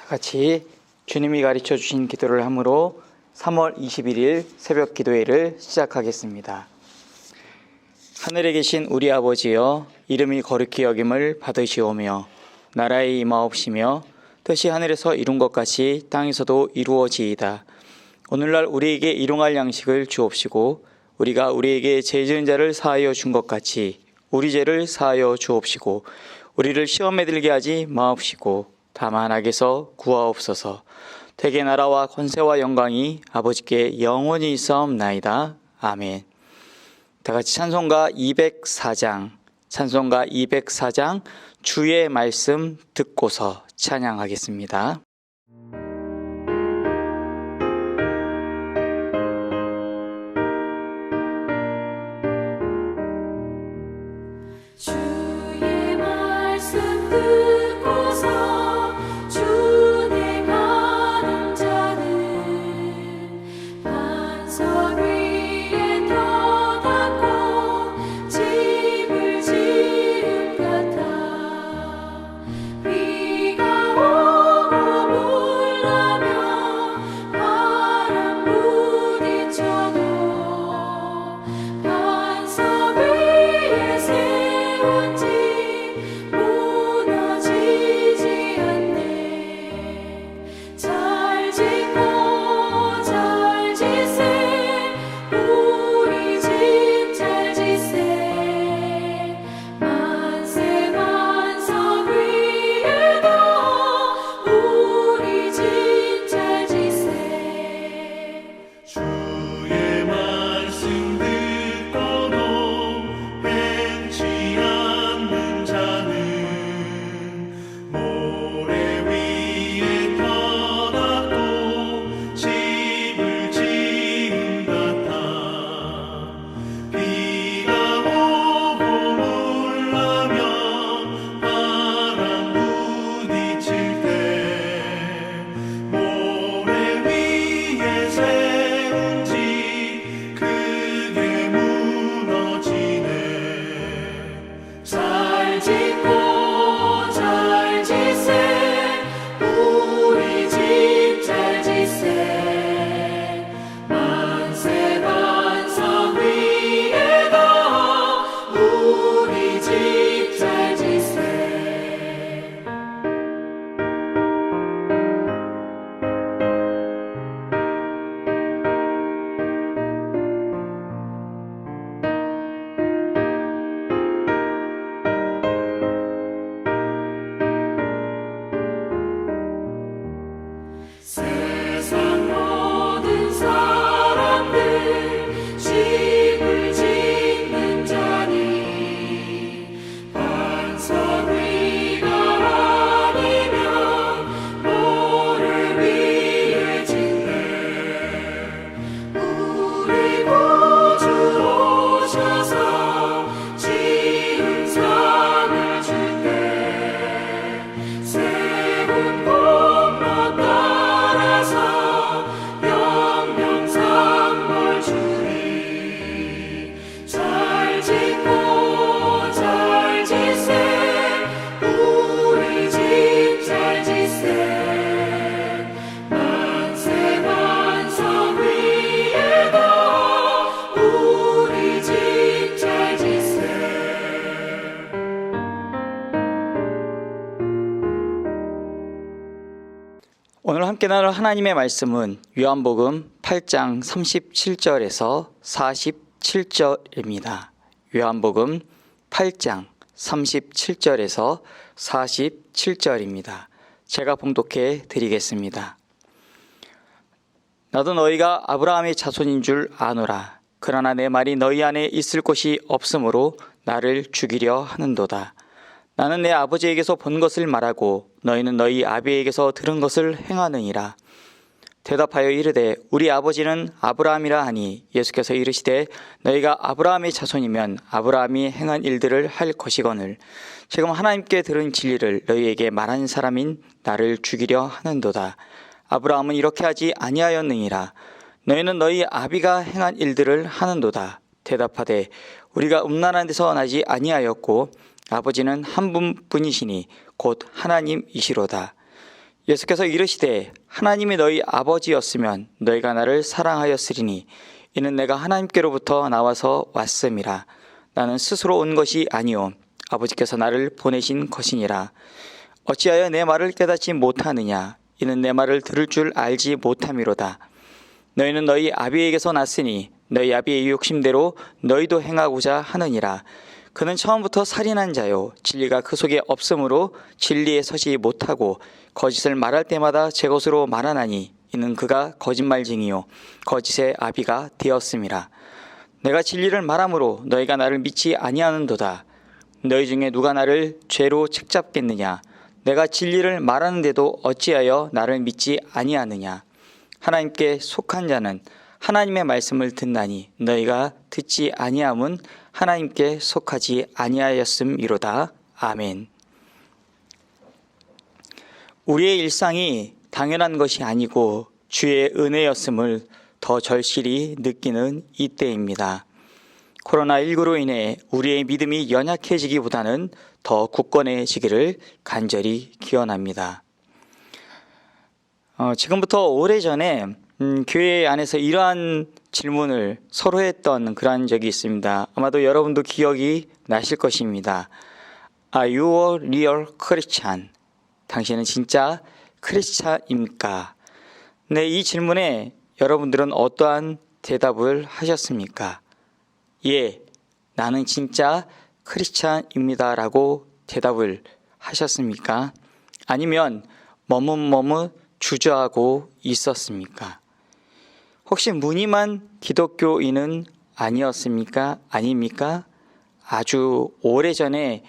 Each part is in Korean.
같이 주님이 가르쳐 주신 기도를 함으로 3월 21일 새벽 기도회를 시작하겠습니다. 하늘에 계신 우리 아버지여, 이름이 거룩히 여김을 받으시오며 나라에 임하옵시며 뜻이 하늘에서 이룬 것 같이 땅에서도 이루어지이다. 오늘날 우리에게 일용할 양식을 주옵시고 우리가 우리에게 죄 지은 자를 사하여 준 것 같이 우리 죄를 사하여 주옵시고 우리를 시험에 들게 하지 마옵시고 다만 악에서 구하옵소서. 대개 나라와 권세와 영광이 아버지께 영원히 있사옵나이다. 아멘. 다같이 찬송가 204장 주의 말씀 듣고서 찬양하겠습니다. 주의 말씀 듣고서 주내 가는 자는 반석 위에 터닫고 집을 지은 같아. 비가 오고 물나며 바람 부딪혀도 반석 위에 세운 집 무너지지 않네. 잘 짓고 잘 지세 우리 집 잘 지세. 만세 반석 위에도 우리 집 잘 지세. 주의 말씀 듣고도 행치 않는 자는 모래 위에 터닫고 집을 지은 같아. 비가 오고 물나며 바람 부딪힐 때 모래 위에 세운 집 크게 무너지네. 잘 짓고 잘 지세 우리 집 잘 지세. 만세 반석 위에도 우리 집 잘 지세. 세상 모든 사람들 집을 짓는 자니 반석 위가 아니면 모래 위에 짓네. 우리 구주 오셔서 지은 상을 줄때 세운 공로 따라서 영영상벌 주리. 잘 짓고 잘 지세 우리 집 잘 지세. 만세 반석 위에도 우리 집 잘 지세. 오늘 함께 나눌 하나님의 말씀은 요한복음 8장 37절에서 47절입니다. 요한복음 8장 37절에서 47절입니다. 제가 봉독해 드리겠습니다. 나도 너희가 아브라함의 자손인 줄 아노라. 그러나 내 말이 너희 안에 있을 곳이 없으므로 나를 죽이려 하는도다. 나는 내 아버지에게서 본 것을 말하고 너희는 너희 아비에게서 들은 것을 행하느니라. 대답하여 이르되 우리 아버지는 아브라함이라 하니 예수께서 이르시되 너희가 아브라함의 자손이면 아브라함이 행한 일들을 할 것이거늘 지금 하나님께 들은 진리를 너희에게 말한 사람인 나를 죽이려 하는도다. 아브라함은 이렇게 하지 아니하였느니라. 너희는 너희 아비가 행한 일들을 하는도다. 대답하되 우리가 음란한 데서 나지 아니하였고 아버지는 한 분뿐이시니 곧 하나님이시로다. 예수께서 이르시되 하나님이 너희 아버지였으면 너희가 나를 사랑하였으리니 이는 내가 하나님께로부터 나와서 왔음이라. 나는 스스로 온 것이 아니요 아버지께서 나를 보내신 것이니라. 어찌하여 내 말을 깨닫지 못하느냐? 이는 내 말을 들을 줄 알지 못함이로다. 너희는 너희 아비에게서 났으니 너희 아비의 욕심대로 너희도 행하고자 하느니라. 그는 처음부터 살인한 자요 진리가 그 속에 없으므로 진리에 서지 못하고 거짓을 말할 때마다 제 것으로 말하나니 이는 그가 거짓말쟁이요 거짓의 아비가 되었음이라. 내가 진리를 말하므로 너희가 나를 믿지 아니하는도다. 너희 중에 누가 나를 죄로 책잡겠느냐? 내가 진리를 말하는데도 어찌하여 나를 믿지 아니하느냐? 하나님께 속한 자는 하나님의 말씀을 듣나니 너희가 듣지 아니함은 하나님께 속하지 아니하였음이로다. 아멘. 우리의 일상이 당연한 것이 아니고 주의 은혜였음을 더 절실히 느끼는 이때입니다. 코로나19로 인해 우리의 믿음이 연약해지기보다는 더 굳건해지기를 간절히 기원합니다. 지금부터 오래전에 교회 안에서 이러한 질문을 서로 했던 그런 적이 있습니다. 아마도 여러분도 기억이 나실 것입니다. Are you a real Christian? 당신은 진짜 크리스찬입니까? 네, 이 질문에 여러분들은 어떠한 대답을 하셨습니까? 예, 나는 진짜 크리스찬입니다 라고 대답을 하셨습니까? 아니면 머뭇머뭇 주저하고 있었습니까? 혹시 무늬만 기독교인은 아니었습니까? 아닙니까? 아주 오래전에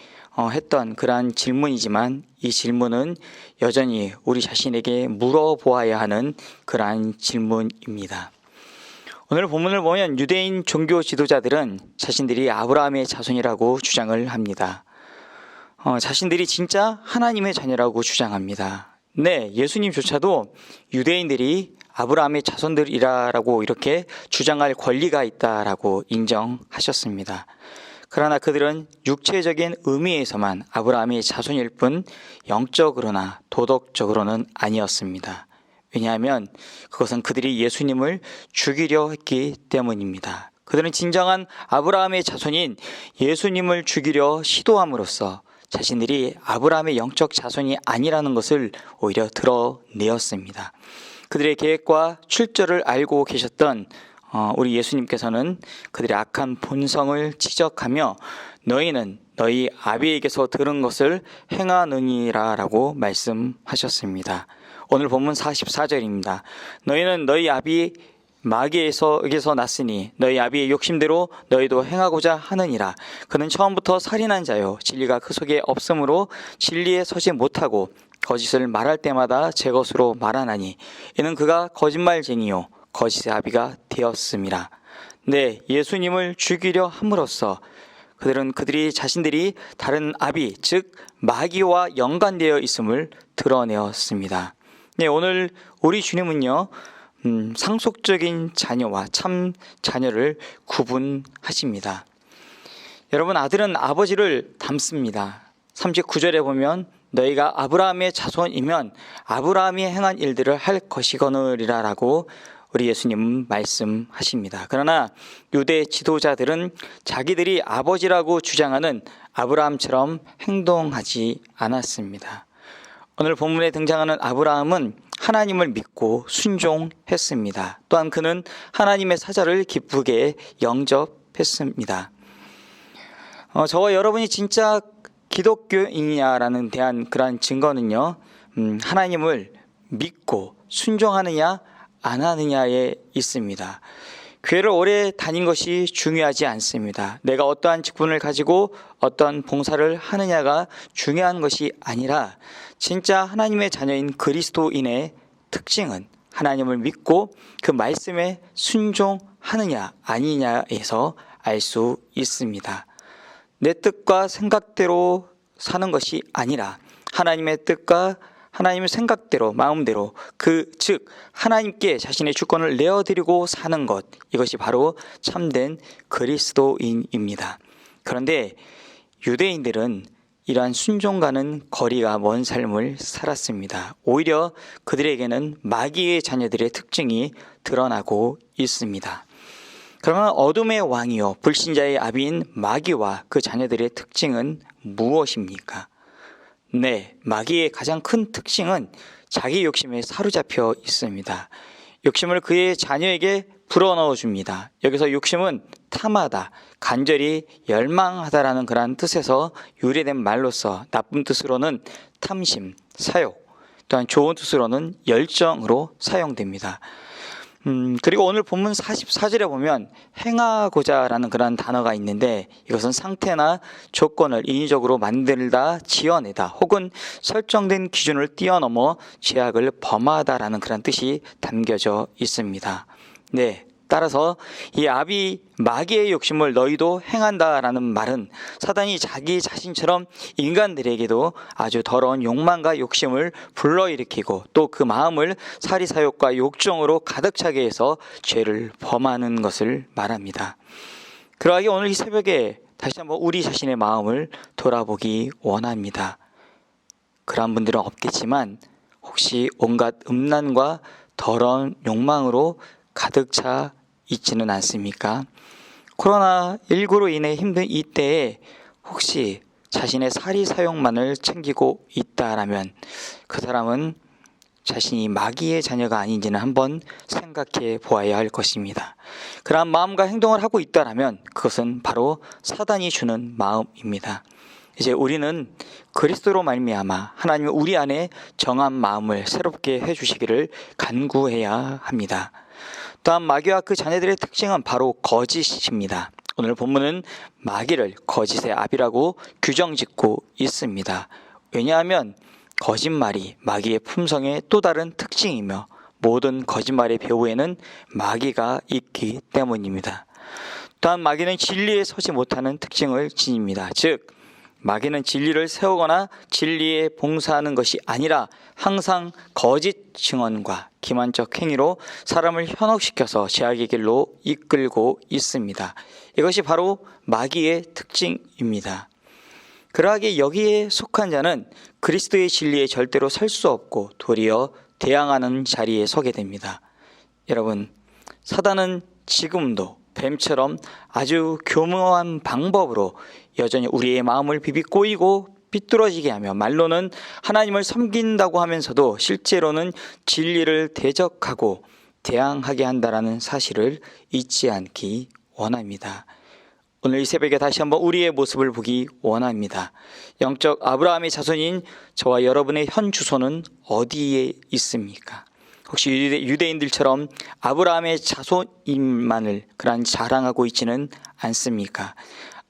했던 그러한 질문이지만 이 질문은 여전히 우리 자신에게 물어보아야 하는 그러한 질문입니다. 오늘 본문을 보면 유대인 종교 지도자들은 자신들이 아브라함의 자손이라고 주장을 합니다. 자신들이 진짜 하나님의 자녀라고 주장합니다. 네, 예수님조차도 유대인들이 아브라함의 자손들이라고 이렇게 주장할 권리가 있다라고 인정하셨습니다. 그러나 그들은 육체적인 의미에서만 아브라함의 자손일 뿐 영적으로나 도덕적으로는 아니었습니다. 왜냐하면 그것은 그들이 예수님을 죽이려 했기 때문입니다. 그들은 진정한 아브라함의 자손인 예수님을 죽이려 시도함으로써 자신들이 아브라함의 영적 자손이 아니라는 것을 오히려 드러내었습니다. 그들의 계획과 출처를 알고 계셨던 우리 예수님께서는 그들의 악한 본성을 지적하며 너희는 너희 아비에게서 들은 것을 행하느니라 라고 말씀하셨습니다. 오늘 본문 44절입니다. 너희는 너희 아비 마귀에서 났으니 너희 아비의 욕심대로 너희도 행하고자 하느니라. 그는 처음부터 살인한 자요 진리가 그 속에 없으므로 진리에 서지 못하고 거짓을 말할 때마다 제 것으로 말하나니 이는 그가 거짓말쟁이요 거짓의 아비가 되었음이라. 네, 예수님을 죽이려 함으로써 그들이 자신들이 다른 아비 즉 마귀와 연관되어 있음을 드러내었습니다. 네, 오늘 우리 주님은요 상속적인 자녀와 참 자녀를 구분하십니다. 여러분, 아들은 아버지를 닮습니다. 39절에 보면 너희가 아브라함의 자손이면 아브라함이 행한 일들을 할 것이거느리라 라고 우리 예수님은 말씀하십니다. 그러나 유대 지도자들은 자기들이 아버지라고 주장하는 아브라함처럼 행동하지 않았습니다. 오늘 본문에 등장하는 아브라함은 하나님을 믿고 순종했습니다. 또한 그는 하나님의 사자를 기쁘게 영접했습니다. 저와 여러분이 진짜 기독교인이냐라는 대한 그러한 증거는요, 하나님을 믿고 순종하느냐 안 하느냐에 있습니다. 교회를 오래 다닌 것이 중요하지 않습니다. 내가 어떠한 직분을 가지고 어떤 봉사를 하느냐가 중요한 것이 아니라 진짜 하나님의 자녀인 그리스도인의 특징은 하나님을 믿고 그 말씀에 순종하느냐 아니냐에서 알 수 있습니다. 내 뜻과 생각대로 사는 것이 아니라 하나님의 뜻과 하나님의 생각대로 마음대로 즉 하나님께 자신의 주권을 내어드리고 사는 것, 이것이 바로 참된 그리스도인입니다. 그런데 유대인들은 이러한 순종과는 거리가 먼 삶을 살았습니다. 오히려 그들에게는 마귀의 자녀들의 특징이 드러나고 있습니다. 그러면 어둠의 왕이요 불신자의 아비인 마귀와 그 자녀들의 특징은 무엇입니까? 네, 마귀의 가장 큰 특징은 자기 욕심에 사로잡혀 있습니다. 욕심을 그의 자녀에게 불어넣어 줍니다. 여기서 욕심은 탐하다, 간절히 열망하다라는 그러한 뜻에서 유래된 말로서 나쁜 뜻으로는 탐심, 사욕, 또한 좋은 뜻으로는 열정으로 사용됩니다. 그리고 오늘 본문 44절에 보면 행하고자라는 그런 단어가 있는데 이것은 상태나 조건을 인위적으로 만들다, 지어내다 혹은 설정된 기준을 뛰어넘어 죄악을 범하다라는 그런 뜻이 담겨져 있습니다. 네, 따라서 이 아비 마귀의 욕심을 너희도 행한다라는 말은 사단이 자기 자신처럼 인간들에게도 아주 더러운 욕망과 욕심을 불러일으키고 또 그 마음을 사리사욕과 욕정으로 가득 차게 해서 죄를 범하는 것을 말합니다. 그러하게 오늘 이 새벽에 다시 한번 우리 자신의 마음을 돌아보기 원합니다. 그러한 분들은 없겠지만 혹시 온갖 음란과 더러운 욕망으로 가득 차 있지는 않습니까? 코로나19로 인해 힘든 이때에 혹시 자신의 사리사욕만을 챙기고 있다라면 그 사람은 자신이 마귀의 자녀가 아닌지는 한번 생각해 보아야 할 것입니다. 그러한 마음과 행동을 하고 있다라면 그것은 바로 사단이 주는 마음입니다. 이제 우리는 그리스도로 말미암아 하나님은 우리 안에 정한 마음을 새롭게 해주시기를 간구해야 합니다. 또한 마귀와 그 자녀들의 특징은 바로 거짓입니다. 오늘 본문은 마귀를 거짓의 아비라고 규정짓고 있습니다. 왜냐하면 거짓말이 마귀의 품성의 또 다른 특징이며 모든 거짓말의 배후에는 마귀가 있기 때문입니다. 또한 마귀는 진리에 서지 못하는 특징을 지닙니다. 즉 마귀는 진리를 세우거나 진리에 봉사하는 것이 아니라 항상 거짓 증언과 기만적 행위로 사람을 현혹시켜서 죄악의 길로 이끌고 있습니다. 이것이 바로 마귀의 특징입니다. 그러하게 여기에 속한 자는 그리스도의 진리에 절대로 설 수 없고 도리어 대항하는 자리에 서게 됩니다. 여러분, 사단은 지금도 뱀처럼 아주 교묘한 방법으로 여전히 우리의 마음을 비비 꼬이고 삐뚤어지게 하며 말로는 하나님을 섬긴다고 하면서도 실제로는 진리를 대적하고 대항하게 한다라는 사실을 잊지 않기 원합니다. 오늘 이 새벽에 다시 한번 우리의 모습을 보기 원합니다. 영적 아브라함의 자손인 저와 여러분의 현 주소는 어디에 있습니까? 혹시 유대인들처럼 아브라함의 자손임만을 그런 자랑하고 있지는 않습니까?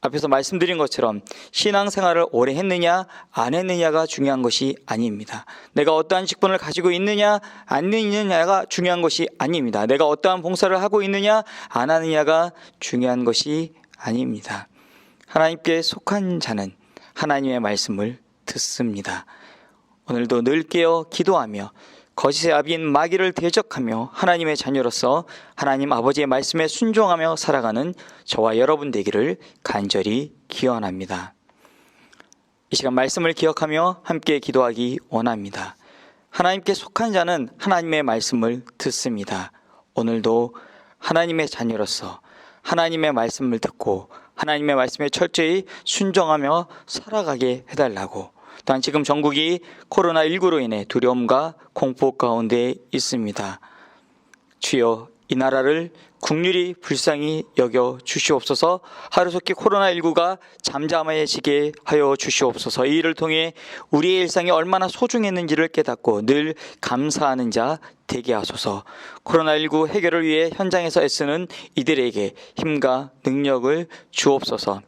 앞에서 말씀드린 것처럼 신앙생활을 오래 했느냐 안 했느냐가 중요한 것이 아닙니다. 내가 어떠한 직분을 가지고 있느냐 안 있느냐가 중요한 것이 아닙니다. 내가 어떠한 봉사를 하고 있느냐 안 하느냐가 중요한 것이 아닙니다. 하나님께 속한 자는 하나님의 말씀을 듣습니다. 오늘도 늘 깨어 기도하며 거짓의 아비인 마귀를 대적하며 하나님의 자녀로서 하나님 아버지의 말씀에 순종하며 살아가는 저와 여러분 되기를 간절히 기원합니다. 이 시간 말씀을 기억하며 함께 기도하기 원합니다. 하나님께 속한 자는 하나님의 말씀을 듣습니다. 오늘도 하나님의 자녀로서 하나님의 말씀을 듣고 하나님의 말씀에 철저히 순종하며 살아가게 해달라고, 또한 지금 전국이 코로나19로 인해 두려움과 공포 가운데 있습니다. 주여, 이 나라를 국률이 불쌍히 여겨 주시옵소서. 하루속히 코로나19가 잠잠해지게 하여 주시옵소서. 이 일을 통해 우리의 일상이 얼마나 소중했는지를 깨닫고 늘 감사하는 자 되게 하소서. 코로나19 해결을 위해 현장에서 애쓰는 이들에게 힘과 능력을 주옵소서.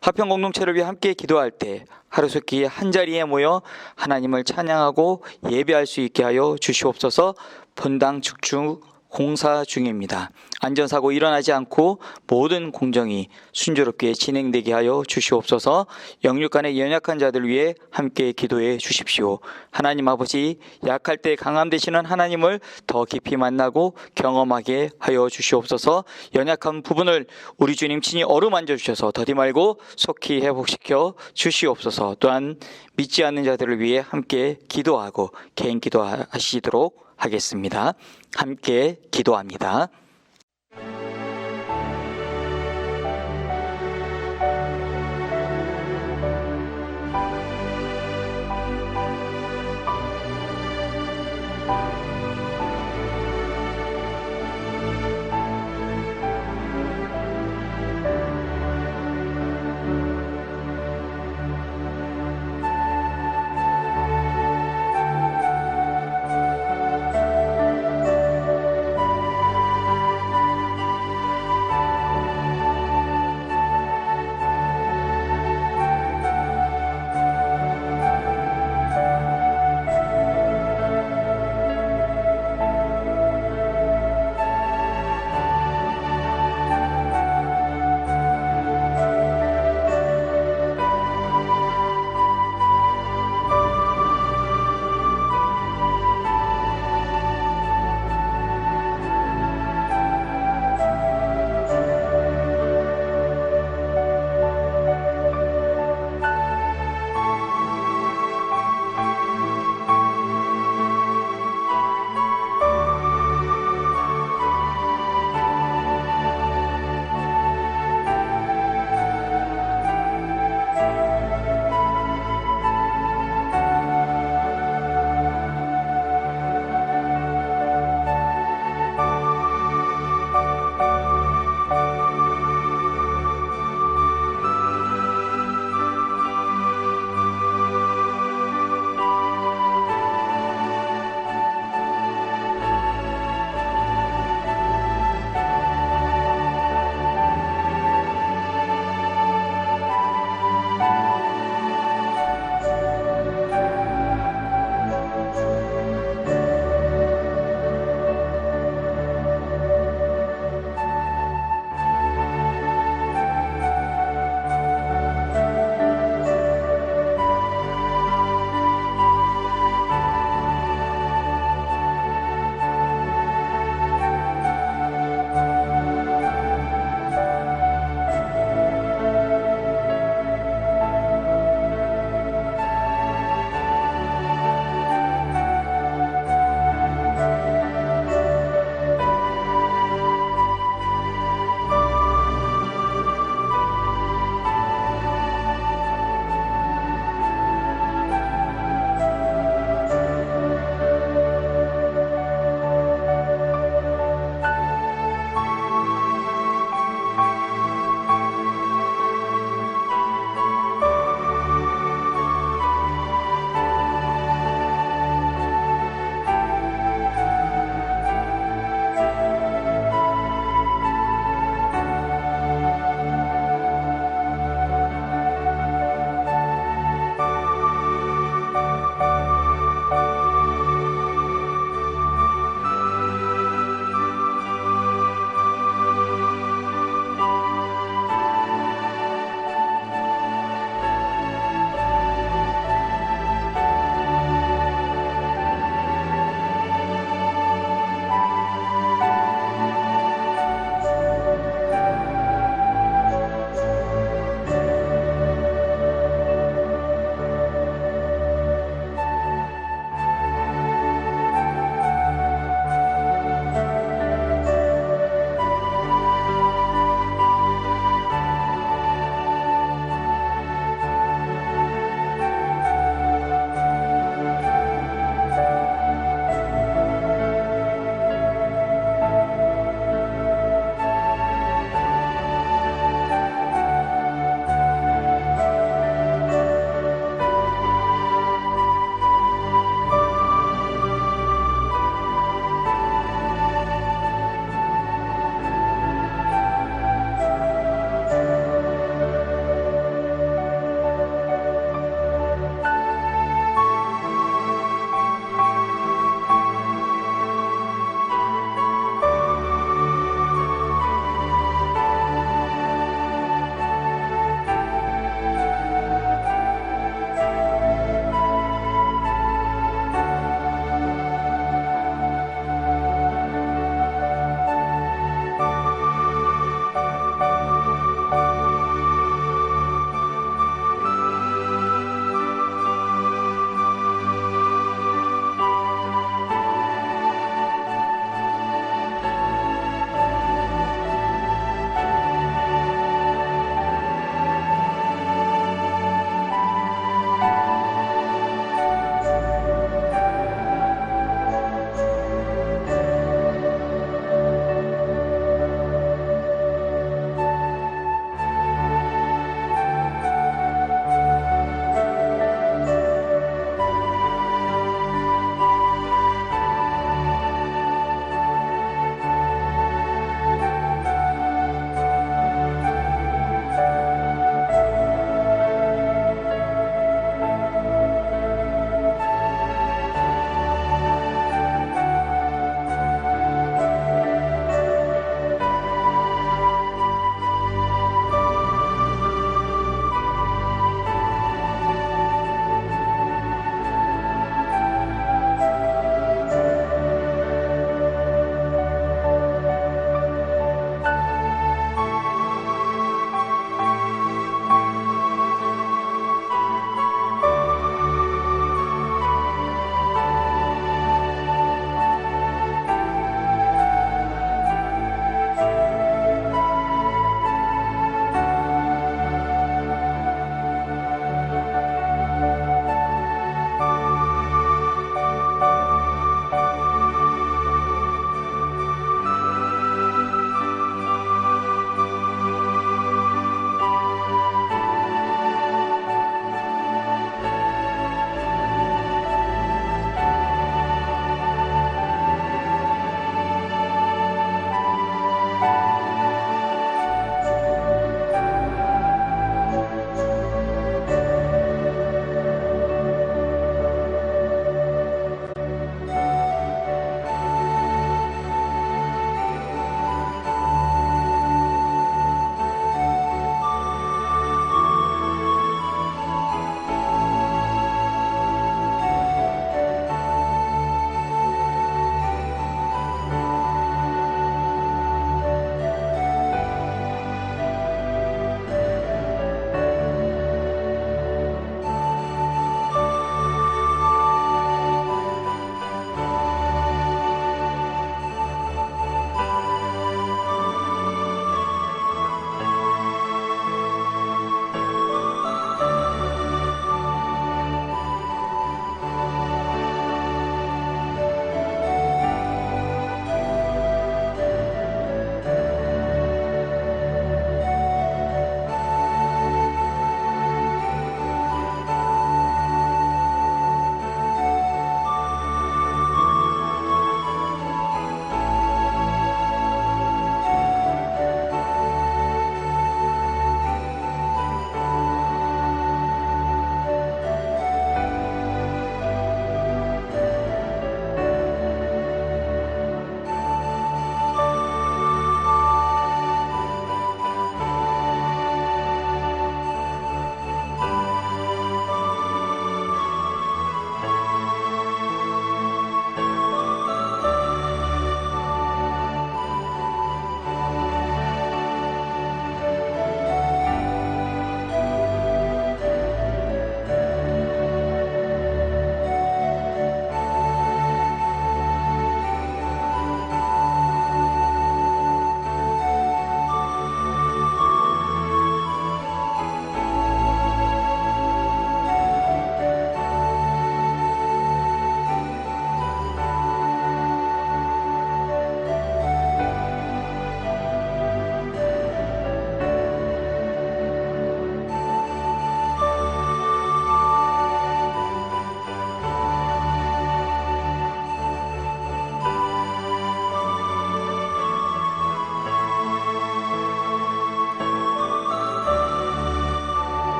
화평 공동체를 위해 함께 기도할 때 하루속히 한자리에 모여 하나님을 찬양하고 예배할 수 있게 하여 주시옵소서. 본당 축주 공사 중입니다. 안전사고 일어나지 않고 모든 공정이 순조롭게 진행되게 하여 주시옵소서. 영육간의 연약한 자들 위해 함께 기도해 주십시오. 하나님 아버지, 약할 때 강함 되시는 하나님을 더 깊이 만나고 경험하게 하여 주시옵소서. 연약한 부분을 우리 주님 친히 어루만져 주셔서 더디 말고 속히 회복시켜 주시옵소서. 또한 믿지 않는 자들을 위해 함께 기도하고 개인 기도하시도록 하겠습니다. 함께 기도합니다.